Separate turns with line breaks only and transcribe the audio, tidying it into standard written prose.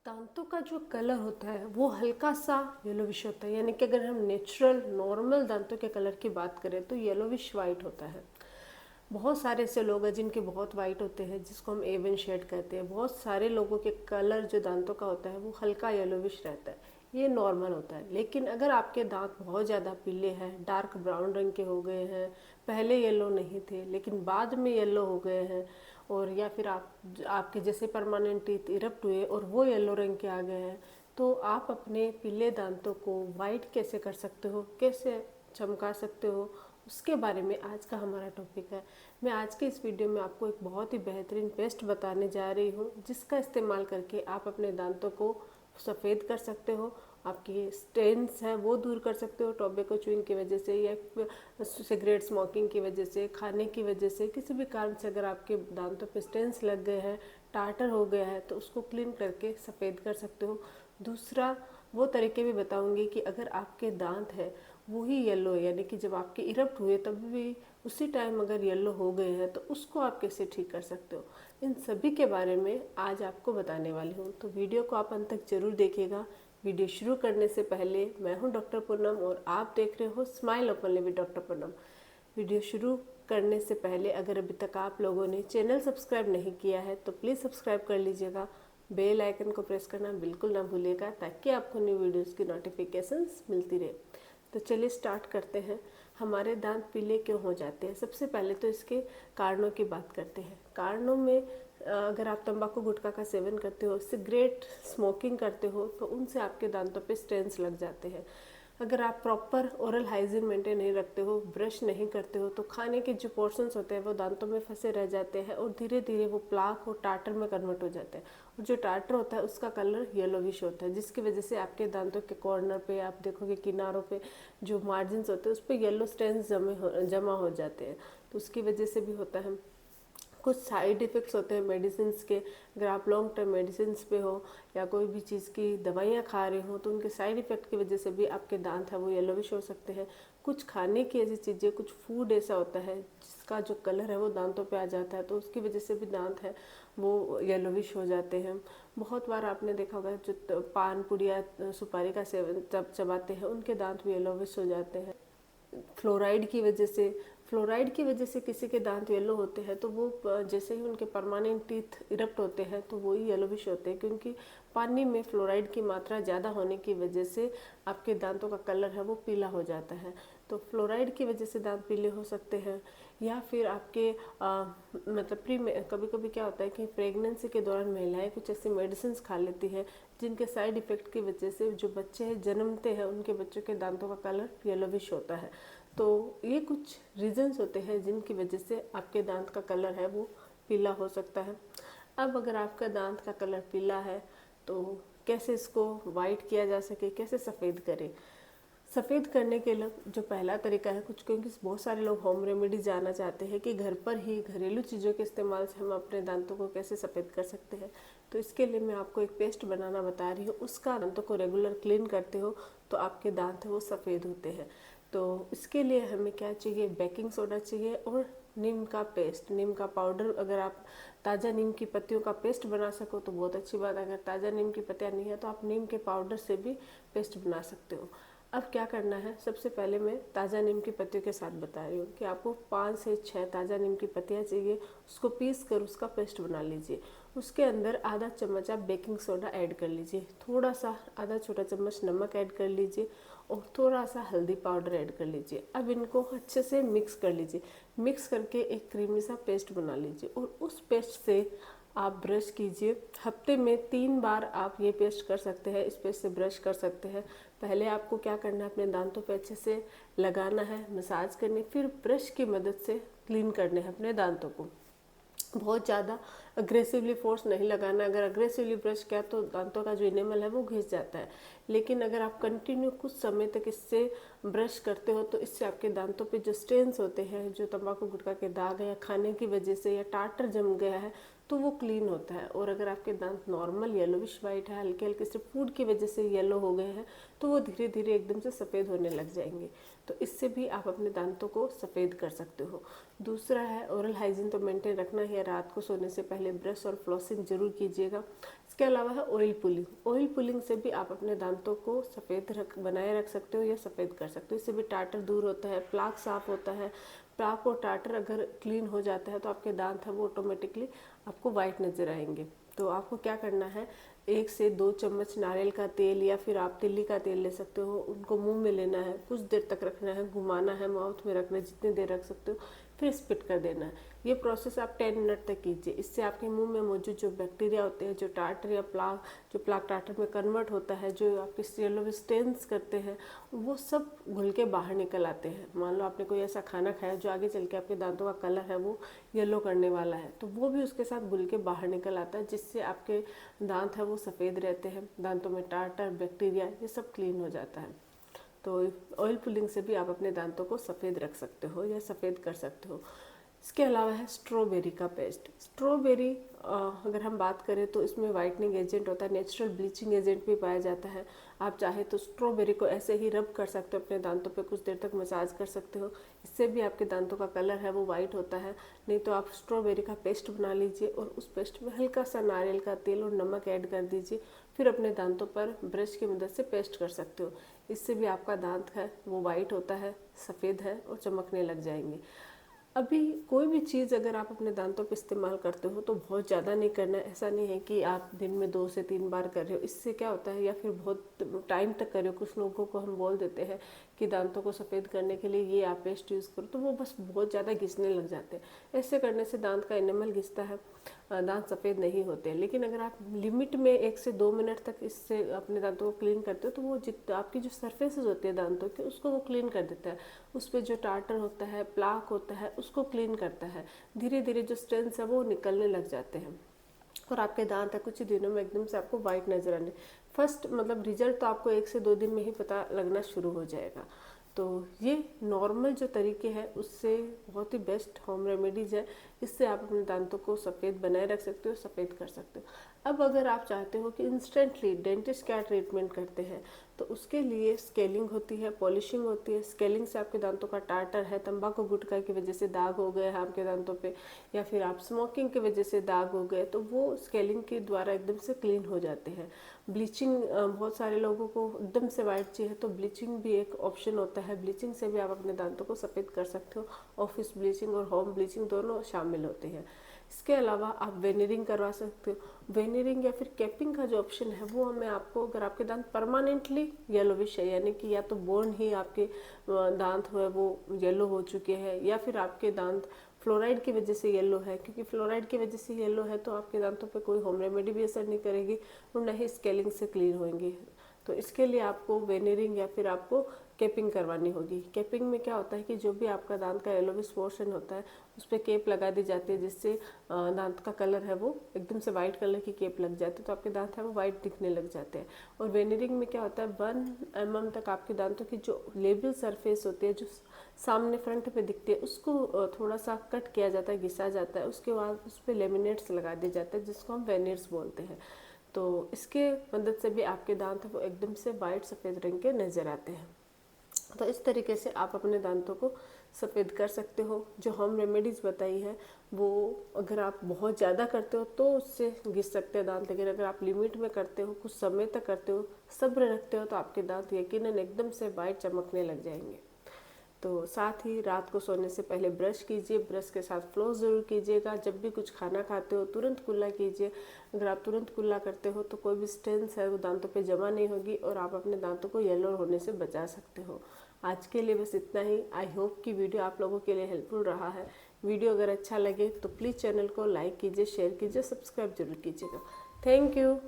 दांतों का जो कलर होता है वो हल्का सा येलोविश होता है, यानी कि अगर हम नेचुरल नॉर्मल दांतों के कलर की बात करें तो येलोविश वाइट होता है। बहुत सारे ऐसे लोग हैं जिनके बहुत वाइट होते हैं, जिसको हम एवन शेड कहते हैं। बहुत सारे लोगों के कलर जो दांतों का होता है वो हल्का येलोविश रहता है, ये नॉर्मल होता है। लेकिन अगर आपके दांत बहुत ज़्यादा पीले हैं, डार्क ब्राउन रंग के हो गए हैं, पहले येलो नहीं थे लेकिन बाद में येलो हो गए हैं, और या फिर आपके जैसे परमानेंट टीथ इरप्ट हुए और वो येलो रंग के आ गए हैं, तो आप अपने पीले दांतों को वाइट कैसे कर सकते हो, कैसे चमका सकते हो, उसके बारे में आज का हमारा टॉपिक है। मैं आज के इस वीडियो में आपको एक बहुत ही बेहतरीन पेस्ट बताने जा रही हूँ, जिसका इस्तेमाल करके आप अपने दांतों को सफ़ेद कर सकते हो, आपकी स्टेन्स है वो दूर कर सकते हो, टोबैको च्यूइंग की वजह से या सिगरेट स्मोकिंग की वजह से, खाने की वजह से, किसी भी कारण से अगर आपके दांतों पे स्टेन्स लग गए हैं, टार्टर हो गया है, तो उसको क्लीन करके सफ़ेद कर सकते हो। दूसरा वो तरीके भी बताऊंगी कि अगर आपके दांत है वो ही येलो है, यानी कि जब आपके इरप्ट हुए तब भी उसी टाइम अगर येलो हो गए हैं, तो उसको आप कैसे ठीक कर सकते हो, इन सभी के बारे में आज आपको बताने वाली हूँ। तो वीडियो को आप अंत तक जरूर देखिएगा। वीडियो शुरू करने से पहले मैं हूँ डॉक्टर पूनम और आप देख रहे हो smile openly with doctor Poonam. Video शुरू करने से पहले अगर अभी तक आप लोगों ने चैनल सब्सक्राइब नहीं किया है तो प्लीज़ सब्सक्राइब कर लीजिएगा। बेल आइकन को प्रेस करना बिल्कुल ना भूलिएगा, ताकि आपको न्यू वीडियोस की नोटिफिकेशंस मिलती रहे। तो चलिए स्टार्ट करते हैं। हमारे दांत पीले क्यों हो जाते हैं? सबसे पहले तो इसके कारणों की बात करते हैं। कारणों में अगर आप तंबाकू गुटखा का सेवन करते हो, सिगरेट स्मोकिंग करते हो, तो उनसे आपके दांतों पे स्टेन्स लग जाते हैं। अगर आप प्रॉपर ओरल हाइजीन मेंटेन नहीं रखते हो, ब्रश नहीं करते हो, तो खाने के जो पोर्शंस होते हैं वो दांतों में फंसे रह जाते हैं और धीरे धीरे वो प्लाक और टार्टर में कन्वर्ट हो जाते हैं। और जो टार्टर होता है उसका कलर येलोविश होता है, जिसकी वजह से आपके दांतों के कॉर्नर पे आप देखोगे किनारों पे जो मार्जिन्स होते हैं उस पर येलो स्टेन्स जमा हो जाते हैं, तो उसकी वजह से भी होता है। कुछ साइड इफ़ेक्ट्स होते हैं मेडिसिन के। अगर आप लॉन्ग टर्म मेडिसिन पे हो या कोई भी चीज़ की दवाइयाँ खा रहे हो, तो उनके साइड इफ़ेक्ट की वजह से भी आपके दांत है वो येलोविश हो सकते हैं। कुछ खाने की ऐसी चीज़ें, कुछ फूड ऐसा होता है जिसका जो कलर है वो दांतों पे आ जाता है, तो उसकी वजह से भी दांत है वो येलोविश हो जाते हैं। बहुत बार आपने देखा होगा जो पान पुड़िया सुपारी का सेवन चबाते हैं, उनके दांत भी येलोविश हो जाते हैं। फ्लोराइड की वजह से किसी के दांत येलो होते हैं, तो वो जैसे ही उनके परमानेंट टीथ इरप्ट होते हैं तो वो ही येलोविश होते हैं, क्योंकि पानी में फ्लोराइड की मात्रा ज़्यादा होने की वजह से आपके दांतों का कलर है वो पीला हो जाता है। तो फ्लोराइड की वजह से दांत पीले हो सकते हैं। या फिर आपके मतलब कभी कभी क्या होता है कि प्रेगनेंसी के दौरान महिलाएं कुछ ऐसी मेडिसिन खा लेती है जिनके साइड इफ़ेक्ट की वजह से जो बच्चे जन्मते हैं उनके बच्चों के दांतों का कलर येलोविश होता है। तो ये कुछ रीजंस होते हैं जिनकी वजह से आपके दांत का कलर है वो पीला हो सकता है। अब अगर आपका दांत का कलर पीला है तो कैसे इसको वाइट किया जा सके, कैसे सफ़ेद करें? सफ़ेद करने के लिए जो पहला तरीका है, कुछ क्योंकि बहुत सारे लोग होम रेमेडी जानना चाहते हैं कि घर पर ही घरेलू चीज़ों के इस्तेमाल से हम अपने दांतों को कैसे सफ़ेद कर सकते हैं। तो इसके लिए मैं आपको एक पेस्ट बनाना बता रही हूँ। उसका दांतों को रेगुलर क्लीन करते हो तो आपके दांत है वो सफ़ेद होते हैं। तो इसके लिए हमें क्या चाहिए? बेकिंग सोडा चाहिए और नीम का पेस्ट, नीम का पाउडर। अगर आप ताज़ा नीम की पत्तियों का पेस्ट बना सको तो बहुत अच्छी बात है। अगर ताज़ा नीम की पत्तियाँ नहीं है तो आप नीम के पाउडर से भी पेस्ट बना सकते हो। अब क्या करना है? सबसे पहले मैं ताज़ा नीम की पत्तियों के साथ बता रही हूँ कि आपको 5 से 6 ताज़ा नीम की पत्तियाँ चाहिए। उसको पीस कर उसका पेस्ट बना लीजिए। उसके अंदर आधा चम्मच आप बेकिंग सोडा ऐड कर लीजिए, थोड़ा सा आधा छोटा चम्मच नमक ऐड कर लीजिए और थोड़ा सा हल्दी पाउडर ऐड कर लीजिए। अब इनको अच्छे से मिक्स कर लीजिए। मिक्स करके एक क्रीमी सा पेस्ट बना लीजिए और उस पेस्ट से आप ब्रश कीजिए। हफ्ते में 3 बार आप ये पेस्ट कर सकते हैं, इस पेस्ट से ब्रश कर सकते हैं। पहले आपको क्या करना है? अपने दांतों पे अच्छे से लगाना है, मसाज करनी, फिर ब्रश की मदद से क्लीन करने हैं अपने दांतों को। बहुत ज़्यादा अग्रेसिवली फोर्स नहीं लगाना। अगर अग्रेसिवली ब्रश किया तो दांतों का जो इनेमल है वो घिस जाता है। लेकिन अगर आप कंटिन्यू कुछ समय तक इससे ब्रश करते हो तो इससे आपके दांतों पे जो स्टेन्स होते हैं, जो तंबाकू गुटखा के दाग है या खाने की वजह से या टार्टर जम गया है, तो वो क्लीन होता है। और अगर आपके दांत नॉर्मल येलोविश वाइट है, हल्के हल्के से फूड की वजह से येलो हो गए हैं, तो वो धीरे धीरे एकदम से सफ़ेद होने लग जाएंगे। तो इससे भी आप अपने दांतों को सफ़ेद कर सकते हो। दूसरा है ओरल हाइजीन तो मेंटेन रखना ही है। रात को सोने से पहले ब्रश और फ्लॉसिंग जरूर कीजिएगा। इसके अलावा है ऑयल पुलिंग। ऑयल पुलिंग से भी आप अपने दांतों को सफ़ेद बनाए रख सकते हो या सफ़ेद कर सकते हो। इससे भी टाटर दूर होता है, प्लाक साफ होता है। प्लाक और टाटर अगर क्लीन हो जाता है तो आपके दांत है वो ऑटोमेटिकली आपको वाइट नज़र आएंगे। तो आपको क्या करना है, 1 से 2 चम्मच नारियल का तेल या फिर आप तिल्ली का तेल ले सकते हो, उनको मुंह में लेना है, कुछ देर तक रखना है, घुमाना है, माउथ में रखना है, जितनी देर रख सकते हो, फिर स्पिट कर देना है। ये प्रोसेस आप 10 मिनट तक कीजिए। इससे आपके मुंह में मौजूद जो बैक्टीरिया होते हैं, जो टाटर या प्लाक, जो प्लाक टाटर में कन्वर्ट होता है, जो आपके येलो स्टेन्स करते हैं, वो सब घुल के बाहर निकल आते हैं। मान लो आपने कोई ऐसा खाना खाया जो आगे चल के आपके दांतों का कलर है वो येलो करने वाला है, तो वो भी उसके साथ घुल के बाहर निकल आता है, जिससे आपके दांत है वो सफ़ेद रहते हैं। दांतों में टाटर, बैक्टीरिया, ये सब क्लीन हो जाता है। तो ऑयल पुलिंग से भी आप अपने दांतों को सफ़ेद रख सकते हो या सफ़ेद कर सकते हो। इसके अलावा है स्ट्रॉबेरी का पेस्ट। स्ट्रॉबेरी अगर हम बात करें तो इसमें वाइटनिंग एजेंट होता है, नेचुरल ब्लीचिंग एजेंट भी पाया जाता है। आप चाहे तो स्ट्रॉबेरी को ऐसे ही रब कर सकते हो अपने दांतों पे, कुछ देर तक मसाज कर सकते हो, इससे भी आपके दांतों का कलर है वो वाइट होता है। नहीं तो आप स्ट्रॉबेरी का पेस्ट बना लीजिए और उस पेस्ट में हल्का सा नारियल का तेल और नमक ऐड कर दीजिए, फिर अपने दांतों पर ब्रश की मदद से पेस्ट कर सकते हो। इससे भी आपका दांत है वो वाइट होता है, सफ़ेद है और चमकने लग जाएंगे। अभी कोई भी चीज़ अगर आप अपने दांतों पे इस्तेमाल करते हो तो बहुत ज़्यादा नहीं करना है। ऐसा नहीं है कि आप दिन में 2 से 3 बार कर रहे हो, इससे क्या होता है, या फिर बहुत टाइम तक कर रहे हो। कुछ लोगों को हम बोल देते हैं कि दांतों को सफ़ेद करने के लिए ये आप पेस्ट यूज़ करो, तो वो बस बहुत ज़्यादा घिसने लग जाते हैं। ऐसे करने से दांत का एनिमल घिसता है, दांत सफ़ेद नहीं होते। लेकिन अगर आप लिमिट में 1 से 2 मिनट तक इससे अपने दांतों को क्लीन करते हो तो वो आपकी जो सरफेसेस होती है दांतों की, उसको वो क्लीन कर देता है। उस पर जो टाटर होता है, प्लाक होता है, उसको क्लीन करता है। धीरे धीरे जो स्ट्रेंथ है वो निकलने लग जाते हैं और आपके दांत है कुछ ही दिनों में एकदम से आपको वाइट नज़र आने। फर्स्ट मतलब रिजल्ट तो आपको 1 से 2 दिन में ही पता लगना शुरू हो जाएगा। तो ये नॉर्मल जो तरीके हैं उससे बहुत ही बेस्ट होम रेमेडीज़ है। इससे आप अपने दांतों को सफ़ेद बनाए रख सकते हो, सफ़ेद कर सकते हो। अब अगर आप चाहते हो कि इंस्टेंटली डेंटिस्ट क्या ट्रीटमेंट करते हैं, तो उसके लिए स्केलिंग होती है, पॉलिशिंग होती है। स्केलिंग से आपके दांतों का टाटर है, तंबाकू गुटखा की वजह से दाग हो गए हैं आपके दांतों पे, या फिर आप स्मोकिंग की वजह से दाग हो गए, तो वो स्केलिंग के द्वारा एकदम से क्लीन हो जाते हैं। ब्लीचिंग, बहुत सारे लोगों को एकदम से वाइट चाहिए तो ब्लीचिंग भी एक ऑप्शन होता है। ब्लीचिंग से भी आप अपने दांतों को सफ़ेद कर सकते हो। ऑफिस ब्लीचिंग और होम ब्लीचिंग दोनों शामिल होते हैं। इसके अलावा आप वेनियरिंग करवा सकते हो। वेनियरिंग या फिर कैपिंग का जो ऑप्शन है वो हमें आपको, अगर आपके दांत परमानेंटली येलोविश है, यानी कि या तो बोन ही आपके दांत है वो येलो हो चुके हैं, या फिर आपके दांत फ्लोराइड की वजह से येलो है, क्योंकि फ्लोराइड की वजह से येलो है तो आपके दांतों पे कोई होम रेमेडी भी असर नहीं करेगी और न ही स्केलिंग से क्लीन होंगे। तो इसके लिए आपको वेनियरिंग या फिर आपको कैपिंग करवानी होगी। कैपिंग में क्या होता है कि जो भी आपका दांत का येलोविश पोर्शन होता है उस पर केप लगा दी जाती है, जिससे दांत का कलर है वो एकदम से वाइट कलर की केप लग जाती है, तो आपके दांत है वो वाइट दिखने लग जाते हैं। और वेनियरिंग में क्या होता है, 1 mm तक आपके दांतों की जो लेबल सरफेस होती है, जो सामने फ्रंट पे दिखती है, उसको थोड़ा सा कट किया जाता है, घिसा जाता है। उसके बाद उस पर लेमिनेट्स लगा दिए जाते हैं, जिसको हम वेनियर्स बोलते हैं। तो इसके मदद से भी आपके दांत वो एकदम से वाइट सफ़ेद रंग के नज़र आते हैं। तो इस तरीके से आप अपने दांतों को सफ़ेद कर सकते हो। जो होम रेमेडीज़ बताई है वो अगर आप बहुत ज़्यादा करते हो तो उससे घिस सकते हैं दांत, लेकिन अगर आप लिमिट में करते हो, कुछ समय तक करते हो, सब्र रखते हो, तो आपके दांत यकीनन एकदम से वाइट चमकने लग जाएंगे। तो साथ ही रात को सोने से पहले ब्रश कीजिए, ब्रश के साथ फ्लोस ज़रूर कीजिएगा। जब भी कुछ खाना खाते हो तुरंत कुल्ला कीजिए। अगर आप तुरंत कुल्ला करते हो तो कोई भी स्टेन्स है वो दांतों पे जमा नहीं होगी और आप अपने दांतों को येलो होने से बचा सकते हो। आज के लिए बस इतना ही। आई होप कि वीडियो आप लोगों के लिए हेल्पफुल रहा है। वीडियो अगर अच्छा लगे तो प्लीज़ चैनल को लाइक कीजिए, शेयर कीजिए, सब्सक्राइब जरूर कीजिएगा। Thank you.